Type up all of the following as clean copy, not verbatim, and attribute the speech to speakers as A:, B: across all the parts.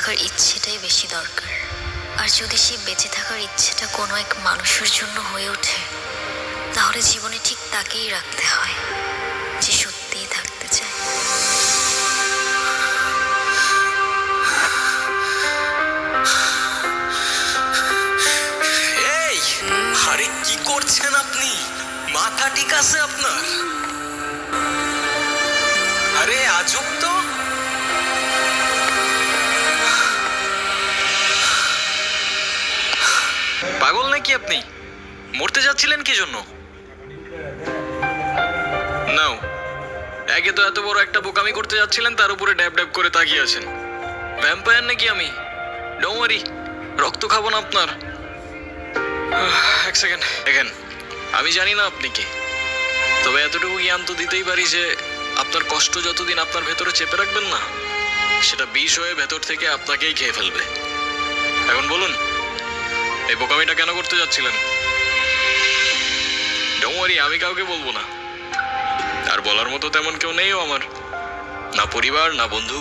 A: থাকার ইচ্ছেটাই বেশি দরকার। আর যদি সেই বেঁচে থাকার ইচ্ছেটা কোনো এক মানুষের জন্য হয়ে ওঠে, তাহলে জীবনে ঠিক তাকেই রাখতে হয় যে সত্যিই থাকতে চায়।
B: এই, আরে কি করছেন আপনি? মাথা ঠিক আছে আপনার? আরে আজব তো। পাগল নাকি আপনি? মরতে যাচ্ছিলেন কি জন্য? নাও, একে তো এত বড় একটা বোকামি করতে যাচ্ছিলেন, তার উপরে ড্যাব ড্যাব করে তাকিয়ে আছেন। ভ্যাম্পায়ার নাকি আমি? ডোন্ট ওয়ারি, রক্ত খাবো না আপনার। এক সেকেন্ড দেখেন, আমি জানি না আপনি কে, তবে এতটুকু জ্ঞান তো দিতেই পারি যে আপনার কষ্ট যতদিন আপনার ভেতরে চেপে রাখবেন না, সেটা বিষ হয়ে ভেতর থেকে আপনাকেই খেয়ে ফেলবে। এখন বলুন, এই বোকামিটা কেন করতে যাচ্ছিলেন? ডোন্ট ওয়ারি, আমি কাউকে বলবো না। আর বলার মতো তেমন কেউ নেইও আমার, না পরিবার না বন্ধু।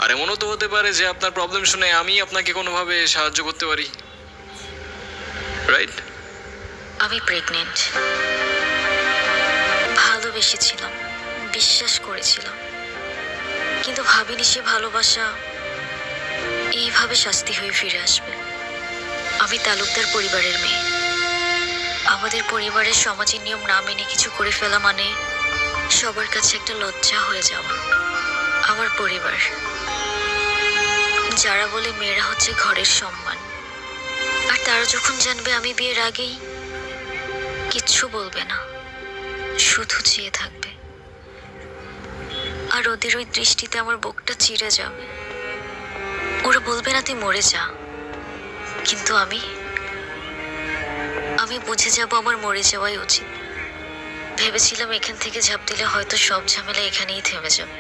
B: আর এমনও তো হতে পারে যে আপনার প্রবলেম শুনে আমি আপনাকে কোনোভাবে সাহায্য করতে পারি, রাইট?
A: আমি প্রেগনেন্ট। ভালোবেসেছিলাম, বিশ্বাস করেছিলাম, কিন্তু ভাবিনি সে ভালোবাসা এইভাবে শাস্তি হয়ে ফিরে আসবে। আমি তালুকদার পরিবারের মেয়ে। আমাদের পরিবারের সমাজের নিয়ম না মেনে কিছু করে ফেলা মানে সবার কাছে একটা লজ্জা হয়ে যাওয়া। আমার পরিবার, যারা বলে মেয়েরা হচ্ছে ঘরের সম্মান, আর তারা যখন জানবে আমি বিয়ের আগেই, কিচ্ছু বলবে না, শুধু চেয়ে থাকবে। আর ওদের ওই দৃষ্টিতে আমার বুকটা চিরে যাবে। ওরা বলবে না তুই মরে যা, কিন্তু আমি বুঝে যাব আমার মরে যাওয়াই উচিত। ভেবেছিলাম এখান থেকে ঝাঁপ দিলে হয়তো সব ঝামেলা এখানেই থেমে যাবে।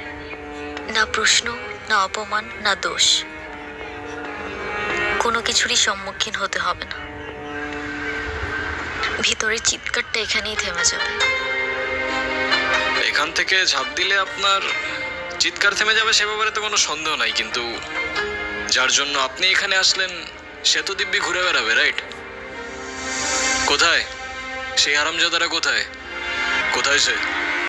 A: না প্রশ্ন, না অপমান, না দোষ, কোনো কিছুরই সম্মুখীন হতে হবে না। ভিতরের চিৎকারটা এখানেই থেমে যাবে।
B: এখান থেকে ঝাঁপ দিলে আপনার চিৎকার থেমে যাবে সে ব্যাপারে তো কোনো সন্দেহ নাই, কিন্তু যার জন্য আপনি এখানে আসলেন সে তো দিব্যি ঘুরে বেড়াবে, রাইট? কোথায় সেই হারামজাদারা? কোথায় কোথায় সে?